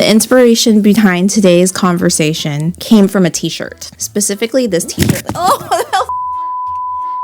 The inspiration behind today's conversation came from a t-shirt. Specifically this t-shirt. Oh,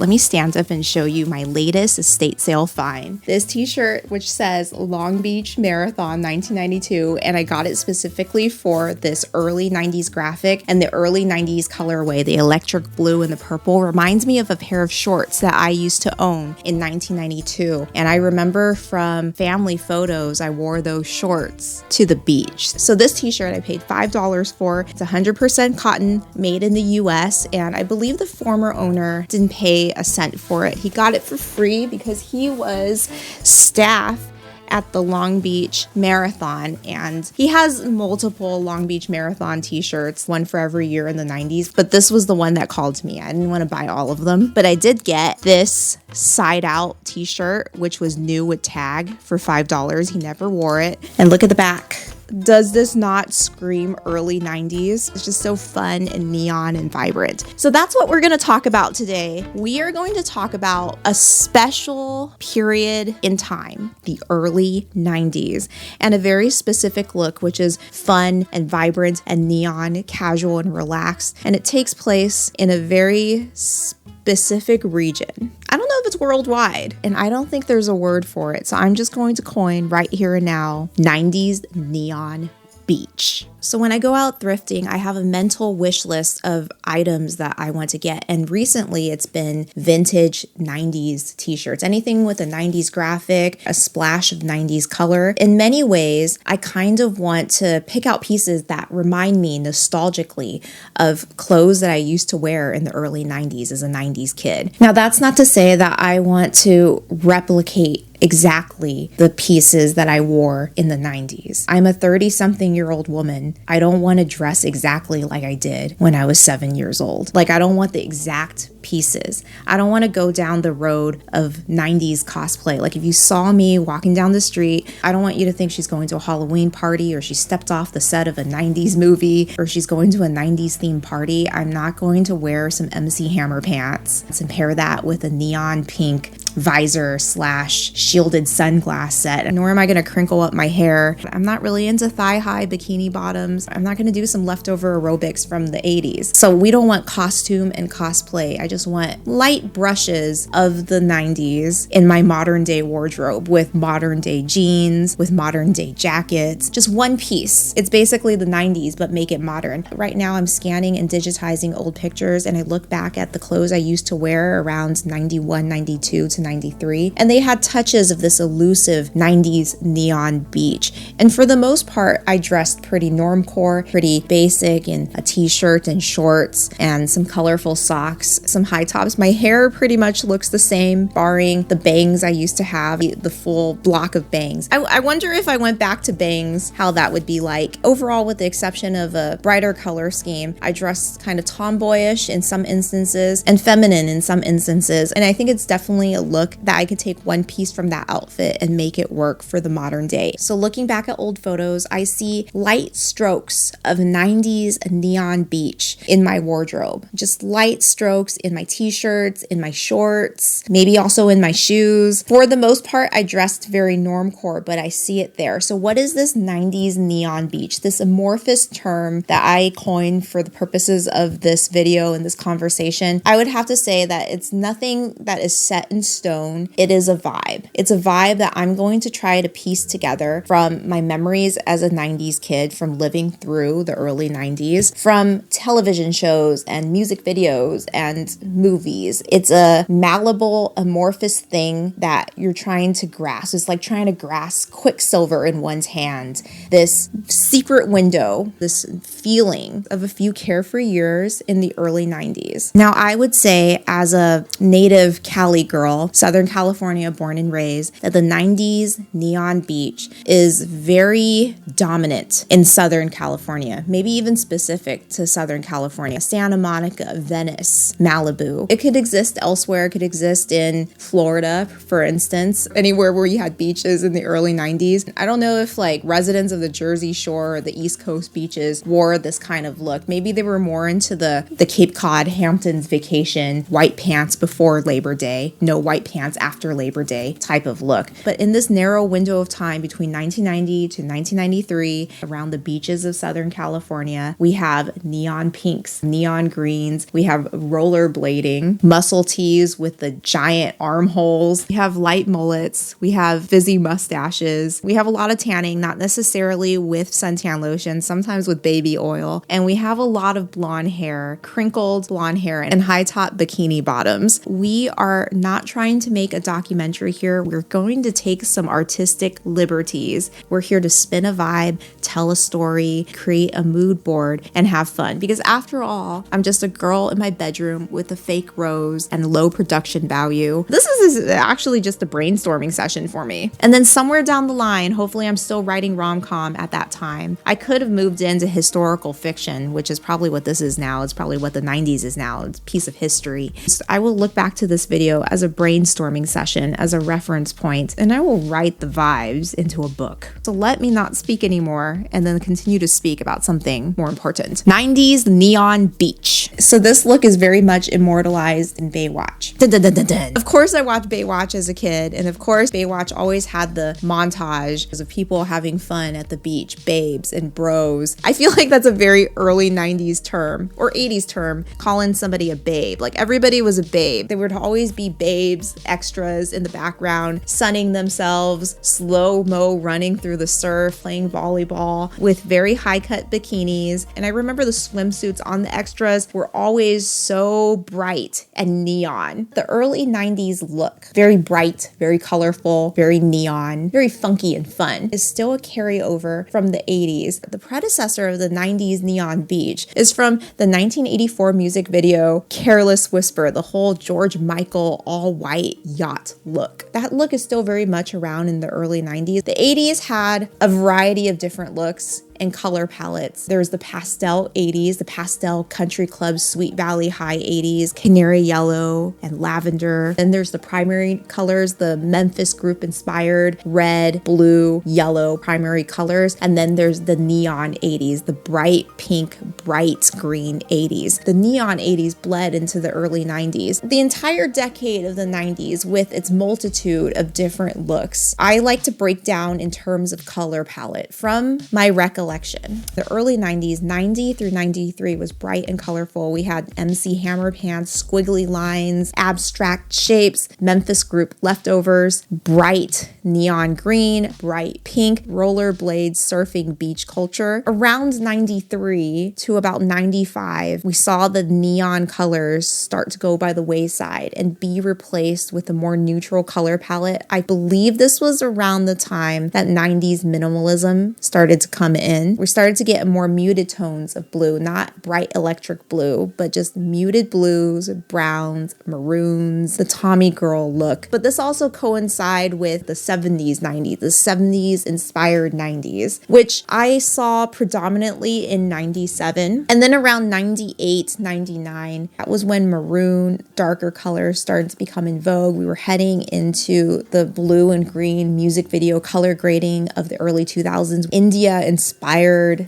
let me stand up and show you my latest estate sale find. This t-shirt, which says Long Beach Marathon 1992, and I got it specifically for this early 90s graphic and the early 90s colorway. The electric blue and the purple reminds me of a pair of shorts that I used to own in 1992. And I remember from family photos, I wore those shorts to the beach. So this t-shirt I paid $5 for. It's 100% cotton, made in the US, and I believe the former owner didn't pay a cent for it. He got it for free because he was staff at the Long Beach Marathon, and he has multiple Long Beach Marathon t-shirts, one for every year in the 90s, but this was the one that called to me. I didn't want to buy all of them, but I did get this side out t-shirt, which was new with tag, for $5. He never wore it. And look at the back. Does this not scream early 90s? It's just so fun and neon and vibrant. So that's what we're going to talk about today. We are going to talk about a special period in time, the early 90s, and a very specific look, which is fun and vibrant and neon, casual and relaxed. And it takes place in a very specific region. I don't know if it's worldwide, and I don't think there's a word for it. So I'm just going to coin right here and now, 90s neon beach. So when I go out thrifting, I have a mental wish list of items that I want to get. And recently it's been vintage 90s t-shirts, anything with a 90s graphic, a splash of 90s color. In many ways, I kind of want to pick out pieces that remind me nostalgically of clothes that I used to wear in the early 90s as a 90s kid. Now, that's not to say that I want to replicate exactly the pieces that I wore in the 90s. I'm a 30-something-year-old woman. I don't want to dress exactly like I did when I was 7 years old. Like, I don't want the exact pieces. I don't want to go down the road of 90s cosplay. Like, if you saw me walking down the street, I don't want you to think she's going to a Halloween party, or she stepped off the set of a 90s movie, or she's going to a 90s themed party. I'm not going to wear some MC Hammer pants and pair that with a neon pink visor / shielded sunglass set. Nor am I going to crinkle up my hair. I'm not really into thigh-high bikini bottoms. I'm not going to do some leftover aerobics from the 80s. So we don't want costume and cosplay. I just want light brushes of the 90s in my modern day wardrobe, with modern day jeans, with modern day jackets, just one piece. It's basically the 90s, but make it modern. Right now I'm scanning and digitizing old pictures, and I look back at the clothes I used to wear around 91, 92 to 93, and they had touches of this elusive 90s neon beach. And for the most part, I dressed pretty normcore, pretty basic, in a t-shirt and shorts and some colorful socks, some high tops. My hair pretty much looks the same, barring the bangs I used to have, the full block of bangs. I wonder if I went back to bangs, how that would be like. Overall, with the exception of a brighter color scheme, I dressed kind of tomboyish in some instances and feminine in some instances. And I think it's definitely a look that I could take one piece from that outfit and make it work for the modern day. So looking back at old photos, I see light strokes of 90s neon beach in my wardrobe. Just light strokes in my t-shirts, in my shorts, maybe also in my shoes. For the most part, I dressed very normcore, but I see it there. So what is this 90s neon beach? This amorphous term that I coined for the purposes of this video and this conversation. I would have to say that it's nothing that is set in stone. It is a vibe. It's a vibe that I'm going to try to piece together from my memories as a 90s kid, from living through the early 90s, from television shows and music videos and movies. It's a malleable, amorphous thing that you're trying to grasp. It's like trying to grasp quicksilver in one's hand. This secret window, this feeling of a few carefree years in the early 90s. Now, I would say, as a native Cali girl, Southern California born and raised, that the 90s neon beach is very dominant in Southern California, maybe even specific to Southern California. Santa Monica, Venice, Malibu. It could exist elsewhere. It could exist in Florida, for instance, anywhere where you had beaches in the early 90s. I don't know if like residents of the Jersey Shore or the East Coast beaches wore this kind of look. Maybe they were more into the Cape Cod, Hamptons vacation, white pants before Labor Day, no white white pants after Labor Day type of look. But in this narrow window of time between 1990 to 1993, around the beaches of Southern California, we have neon pinks, neon greens, we have rollerblading, muscle tees with the giant armholes, we have light mullets, we have fizzy mustaches, we have a lot of tanning, not necessarily with suntan lotion, sometimes with baby oil, and we have a lot of blonde hair, crinkled blonde hair, and high top bikini bottoms. We are not trying to make a documentary here. We're going to take some artistic liberties. We're here to spin a vibe, tell a story, create a mood board, and have fun. Because after all, I'm just a girl in my bedroom with a fake rose and low production value. This is actually just a brainstorming session for me. And then somewhere down the line, hopefully I'm still writing rom-com at that time, I could have moved into historical fiction, which is probably what this is now. It's probably what the 90s is now. It's a piece of history. So I will look back to this video as a brainstorming session, as a reference point, and I will write the vibes into a book. So let me not speak anymore and then continue to speak about something more important. 90s neon beach. So this look is very much immortalized in Baywatch. Dun, dun, dun, dun, dun. Of course I watched Baywatch as a kid, and of course Baywatch always had the montage of people having fun at the beach, babes and bros. I feel like that's a very early 90s term or 80s term, calling somebody a babe. Like everybody was a babe. There would always be babes, extras in the background, sunning themselves, slow-mo running through the surf, playing volleyball with very high-cut bikinis. And I remember the swimsuits on the extras were always so bright and neon. The early 90s look, very bright, very colorful, very neon, very funky and fun, is still a carryover from the 80s. The predecessor of the 90s neon beach is from the 1984 music video Careless Whisper, the whole George Michael all-white yacht look. That look is still very much around in the early 90s. The 80s had a variety of different looks and color palettes. There was the pastel 80s, the pastel country club Sweet Valley High 80s, canary yellow and lavender. Then there's the primary colors, the Memphis group inspired red, blue, yellow primary colors. And then there's the neon 80s, the bright pink, bright green 80s. The neon 80s bled into the early 90s. The entire decade of the 90s with its multitude of different looks, I like to break down in terms of color palette from my recollection. The early 90s, 90 through 93, was bright and colorful. We had MC Hammer pants, squiggly lines, abstract shapes, Memphis group leftovers, bright neon green, bright pink, rollerblades, surfing, beach culture. Around 93 to about 95, we saw the neon colors start to go by the wayside and be replaced with a more neutral color palette. I believe this was around the time that 90s minimalism started to come in. We started to get more muted tones of blue, not bright electric blue, but just muted blues, browns, maroons, the Tommy girl look. But this also coincided with the 70s, 90s, the 70s inspired 90s, which I saw predominantly in 97. And then around 98, 99, that was when maroon, darker colors started to become in vogue. We were heading into the blue and green music video color grading of the early 2000s. India inspired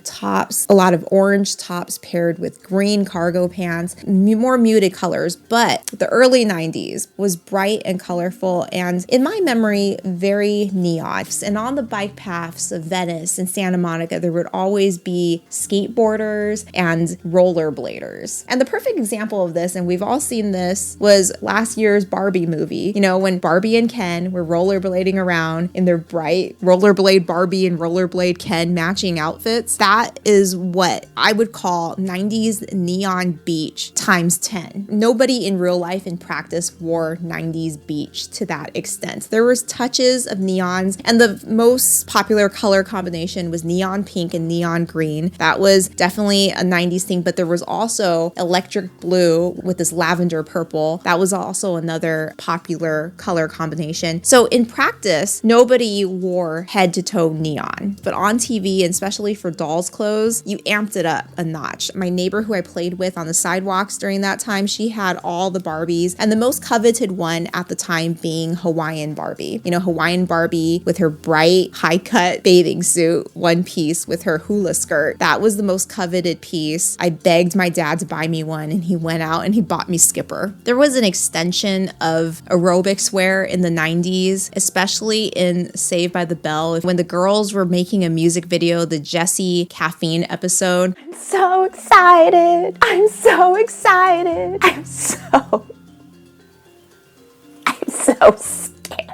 tops, a lot of orange tops paired with green cargo pants, more muted colors. But the early 90s was bright and colorful and, in my memory, very neon. And on the bike paths of Venice and Santa Monica, there would always be skateboarders and rollerbladers. And the perfect example of this, and we've all seen this, was last year's Barbie movie. You know, when Barbie and Ken were rollerblading around in their bright rollerblade Barbie and rollerblade Ken matching outfits. That is what I would call 90s neon beach times 10. Nobody in real life in practice wore 90s beach to that extent. There was touches of neons, and the most popular color combination was neon pink and neon green. That was definitely a 90s thing, but there was also electric blue with this lavender purple. That was also another popular color combination. So in practice, nobody wore head to toe neon, but on TV, and especially especially for dolls' clothes, you amped it up a notch. My neighbor who I played with on the sidewalks during that time, she had all the Barbies, and the most coveted one at the time being Hawaiian Barbie. You know, Hawaiian Barbie with her bright, high-cut bathing suit, one piece with her hula skirt. That was the most coveted piece. I begged my dad to buy me one, and he went out and he bought me Skipper. There was an extension of aerobics wear in the 90s, especially in Saved by the Bell, when the girls were making a music video, the Jessie Caffeine episode. I'm so excited. I'm so excited. I'm so scared.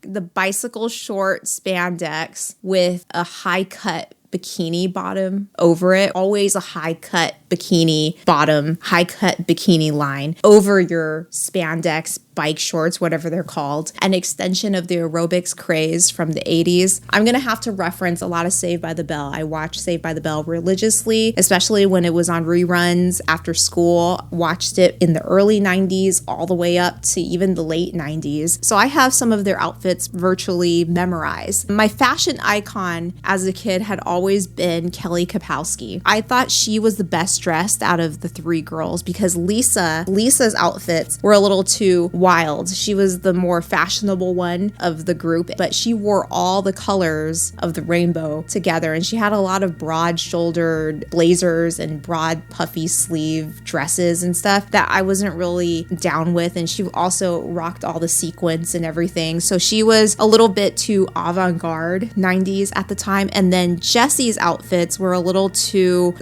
The bicycle short spandex with a high cut bikini bottom over it. Always a high cut bikini bottom, high cut bikini line over your spandex bike shorts, whatever they're called. An extension of the aerobics craze from the 80s. I'm going to have to reference a lot of Saved by the Bell. I watched Saved by the Bell religiously, especially when it was on reruns after school. Watched it in the early 90s all the way up to even the late 90s. So I have some of their outfits virtually memorized. My fashion icon as a kid had always been Kelly Kapowski. I thought she was the best dressed out of the three girls because Lisa's outfits were a little too wild. She was the more fashionable one of the group, but she wore all the colors of the rainbow together, and she had a lot of broad-shouldered blazers and broad puffy sleeve dresses and stuff that I wasn't really down with, and she also rocked all the sequins and everything, so she was a little bit too avant-garde 90s at the time. And then Jessie's outfits were a little too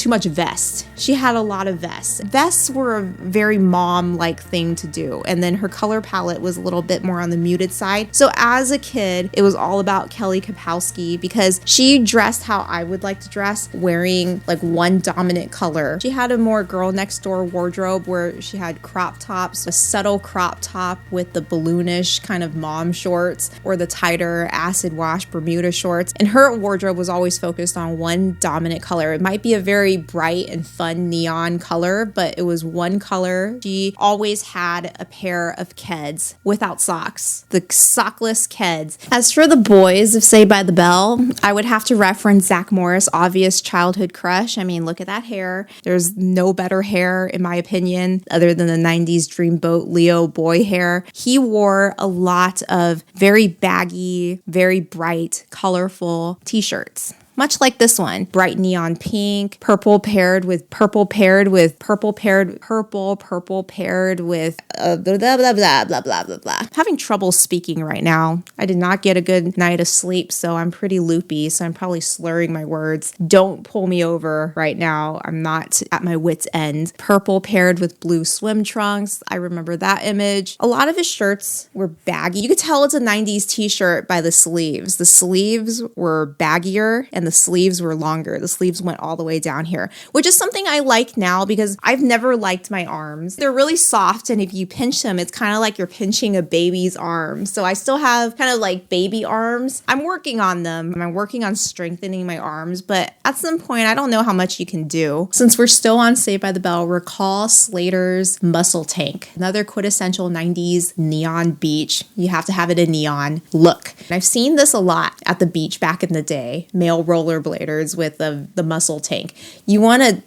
much vest. She had a lot of vests. Vests were a very mom-like thing to do, and then her color palette was a little bit more on the muted side. So as a kid, it was all about Kelly Kapowski because she dressed how I would like to dress, wearing like one dominant color. She had a more girl next door wardrobe where she had crop tops, a subtle crop top with the balloonish kind of mom shorts or the tighter acid wash Bermuda shorts. And her wardrobe was always focused on one dominant color. It might be a very bright and fun neon color, but it was one color. She always had a pair of Keds without socks, the sockless Keds. As for the boys of Saved by the Bell, I would have to reference Zach Morris' obvious childhood crush. I mean, look at that hair. There's no better hair, in my opinion, other than the 90s Dreamboat Leo boy hair. He wore a lot of very baggy, very bright, colorful t-shirts. Much like this one, bright neon pink, purple paired with blah, blah, blah, blah, blah, blah, blah. I'm having trouble speaking right now. I did not get a good night of sleep, so I'm pretty loopy, so I'm probably slurring my words. Don't pull me over right now. I'm not at my wit's end. Purple paired with blue swim trunks. I remember that image. A lot of his shirts were baggy. You could tell it's a 90s t-shirt by the sleeves. The sleeves were baggier and the sleeves were longer. The sleeves went all the way down here, which is something I like now because I've never liked my arms. They're really soft, and if you pinch them, it's kind of like you're pinching a baby's arm. So I still have kind of like baby arms. I'm working on them. I'm working on strengthening my arms, but at some point, I don't know how much you can do. Since we're still on Saved by the Bell, recall Slater's muscle tank, another quintessential 90s neon beach. You have to have it in neon look. And I've seen this a lot at the beach back in the day. Male rollerbladers with the muscle tank. You want to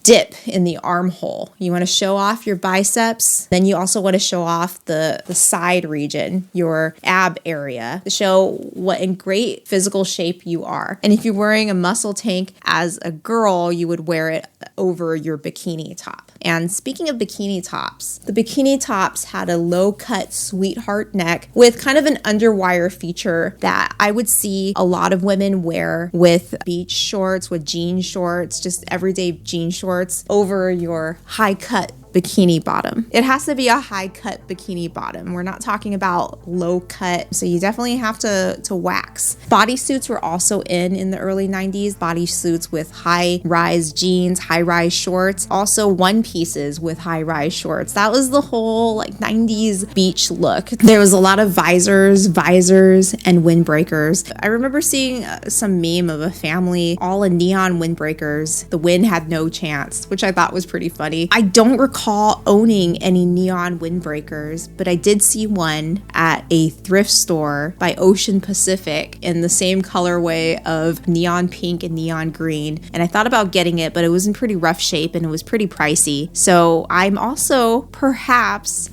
dip in the armhole. You want to show off your biceps. Then you also want to show off the side region, your ab area, to show what in great physical shape you are. And if you're wearing a muscle tank as a girl, you would wear it over your bikini top. And speaking of bikini tops, the bikini tops had a low-cut sweetheart neck with kind of an underwire feature that I would see a lot of women wear with beach shorts, with jean shorts, just everyday jean shorts over your high-cut bikini bottom. It has to be a high-cut bikini bottom. We're not talking about low-cut, so you definitely have to wax. Bodysuits were also in the early 90s. Bodysuits with high-rise jeans, high-rise shorts, also one-pieces with high-rise shorts. That was the whole like 90s beach look. There was a lot of visors, and windbreakers. I remember seeing some meme of a family all in neon windbreakers. The wind had no chance, which I thought was pretty funny. I don't recall recall owning any neon windbreakers, but I did see one at a thrift store by Ocean Pacific in the same colorway of neon pink and neon green. And I thought about getting it, but it was in pretty rough shape and it was pretty pricey. So I'm also perhaps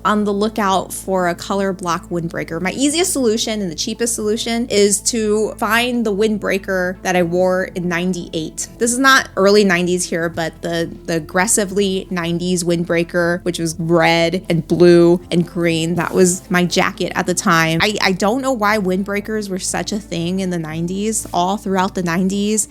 on the lookout for a color block windbreaker. My easiest solution and the cheapest solution is to find the windbreaker that I wore in 98. This is not early 90s here, but the aggressively 90s windbreaker, which was red and blue and green. That was my jacket at the time. I don't know why windbreakers were such a thing in the 90s, all throughout the 90s.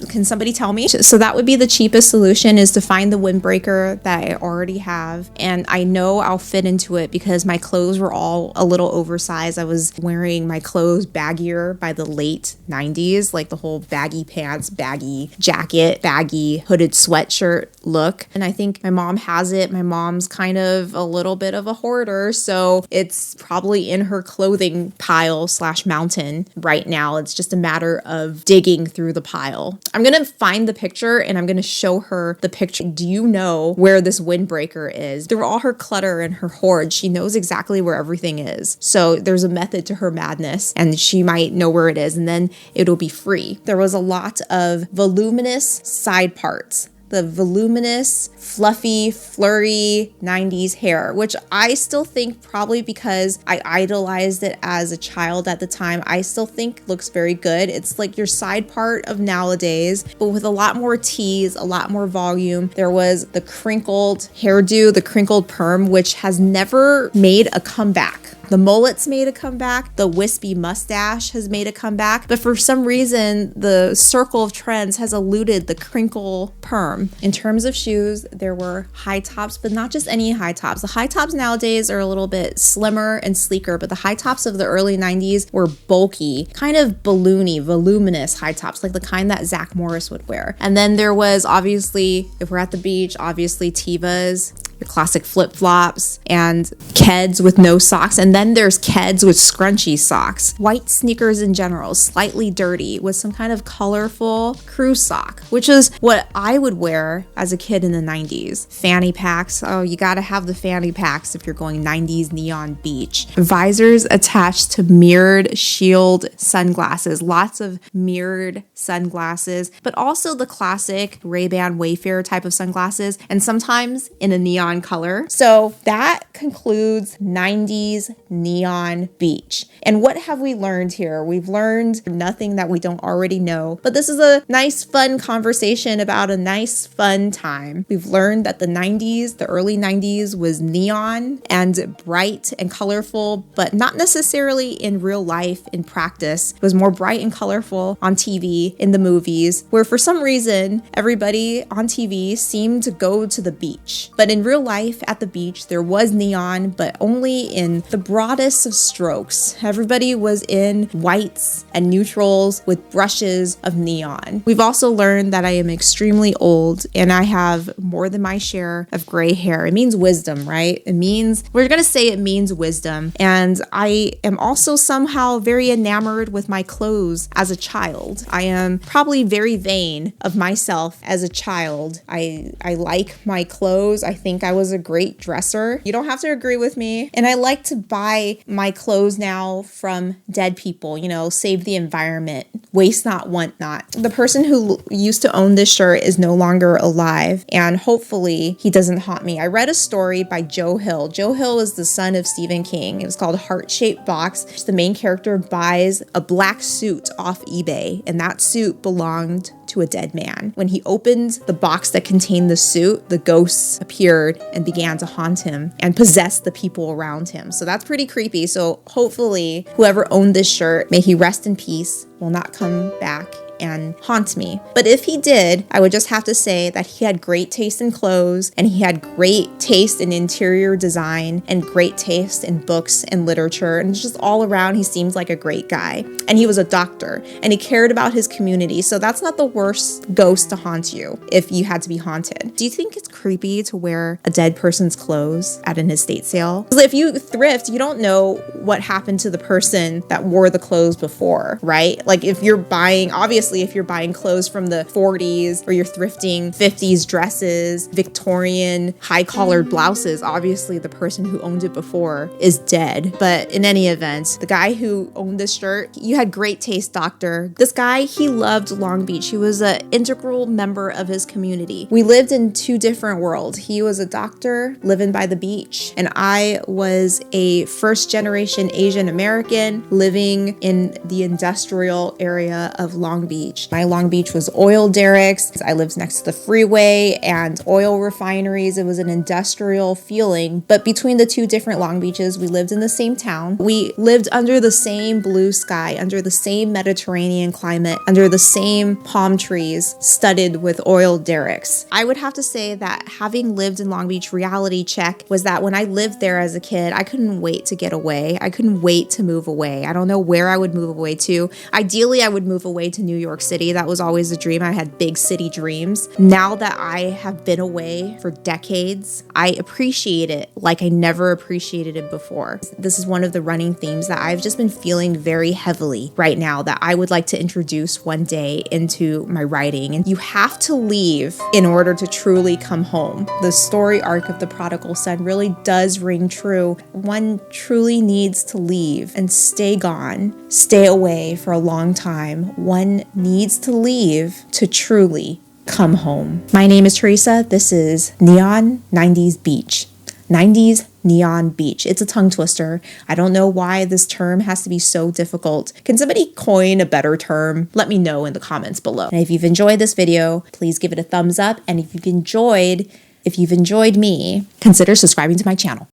Can somebody tell me? So that would be the cheapest solution, is to find the windbreaker that I already have. And I know I'll fit into it because my clothes were all a little oversized. I was wearing my clothes baggier by the late 90s, like the whole baggy pants, baggy jacket, baggy hooded sweatshirt look. And I think my mom has it. My mom's kind of a little bit of a hoarder, so it's probably in her clothing pile / mountain right now. It's just a matter of digging through the pile. I'm gonna find the picture and I'm gonna show her the picture. Do you know where this windbreaker is? Through all her clutter and her hoard, she knows exactly where everything is. So there's a method to her madness, and she might know where it is, and then it'll be free. There was a lot of voluminous side parts. The voluminous, fluffy, flurry 90s hair, which I still think, probably because I idolized it as a child at the time, I still think looks very good. It's like your side part of nowadays, but with a lot more tease, a lot more volume. There was the crinkled hairdo, the crinkled perm, which has never made a comeback. The mullet's made a comeback. The wispy mustache has made a comeback. But for some reason, the circle of trends has eluded the crinkle perm. In terms of shoes, there were high tops, but not just any high tops. The high tops nowadays are a little bit slimmer and sleeker, but the high tops of the early 90s were bulky, kind of balloony, voluminous high tops, like the kind that Zach Morris would wear. And then there was, obviously, if we're at the beach, obviously Tevas, your classic flip-flops, and Keds with no socks. And then there's Keds with scrunchy socks. White sneakers in general, slightly dirty, with some kind of colorful crew sock, which is what I would wear as a kid in the 90s. Fanny packs. Oh, you gotta have the fanny packs if you're going 90s neon beach. Visors attached to mirrored shield sunglasses. Lots of mirrored sunglasses, but also the classic Ray-Ban Wayfarer type of sunglasses, and sometimes in a neon color. So that concludes 90s neon beach. And what have we learned here? We've learned nothing that we don't already know, but this is a nice, fun conversation about a nice, fun time. We've learned that the 90s, the early 90s, was neon and bright and colorful, but not necessarily in real life, in practice. It was more bright and colorful on TV, in the movies, where for some reason, everybody on TV seemed to go to the beach. But in real life at the beach, there was neon, but only in the broadest of strokes. Everybody was in whites and neutrals with brushes of neon. We've also learned that I am extremely old and I have more than my share of gray hair. It means wisdom, right? We're gonna say it means wisdom. And I am also somehow very enamored with my clothes as a child. I am probably very vain of myself as a child. I like my clothes. I think I was a great dresser. You don't have to agree with me. And I like to buy my clothes now from dead people, save the environment, waste not, want not. The person who used to own this shirt is no longer alive, and hopefully he doesn't haunt me. I read a story by Joe Hill. Joe Hill is the son of Stephen King. It was called Heart-Shaped Box. The main character buys a black suit off eBay, and that suit belonged to a dead man. When he opened the box that contained the suit, the ghosts appeared and began to haunt him and possess the people around him. So that's pretty creepy. So hopefully whoever owned this shirt, may he rest in peace, will not come back and haunt me. But if he did, I would just have to say that he had great taste in clothes, and he had great taste in interior design, and great taste in books and literature, and just all around he seems like a great guy. And he was a doctor, and he cared about his community, so that's not the worst ghost to haunt you if you had to be haunted. Do you think it's creepy to wear a dead person's clothes at an estate sale? Because if you thrift, you don't know what happened to the person that wore the clothes before, right? Like if you're buying, obviously Obviously, if you're buying clothes from the 40s or you're thrifting 50s dresses, Victorian high-collared blouses, obviously the person who owned it before is dead. But in any event, the guy who owned this shirt, you had great taste, doctor. This guy, he loved Long Beach. He was an integral member of his community. We lived in two different worlds. He was a doctor living by the beach, and I was a first-generation Asian American living in the industrial area of Long Beach. My Long Beach was oil derricks. I lived next to the freeway and oil refineries. It was an industrial feeling, but between the two different Long Beaches, we lived in the same town. We lived under the same blue sky, under the same Mediterranean climate, under the same palm trees studded with oil derricks. I would have to say that having lived in Long Beach, reality check was that when I lived there as a kid, I couldn't wait to get away. I couldn't wait to move away. I don't know where I would move away to. Ideally, I would move away to New York City. That was always a dream. I had big city dreams. Now that I have been away for decades, I appreciate it like I never appreciated it before. This is one of the running themes that I've just been feeling very heavily right now that I would like to introduce one day into my writing. And you have to leave in order to truly come home. The story arc of the prodigal son really does ring true. One truly needs to leave and stay gone, stay away for a long time. One needs to leave to truly come home. My name is Teresa. This is Neon 90s Beach. 90s Neon Beach. It's a tongue twister. I don't know why this term has to be so difficult. Can somebody coin a better term? Let me know in the comments below. And if you've enjoyed this video, please give it a thumbs up. And if you've enjoyed me, consider subscribing to my channel.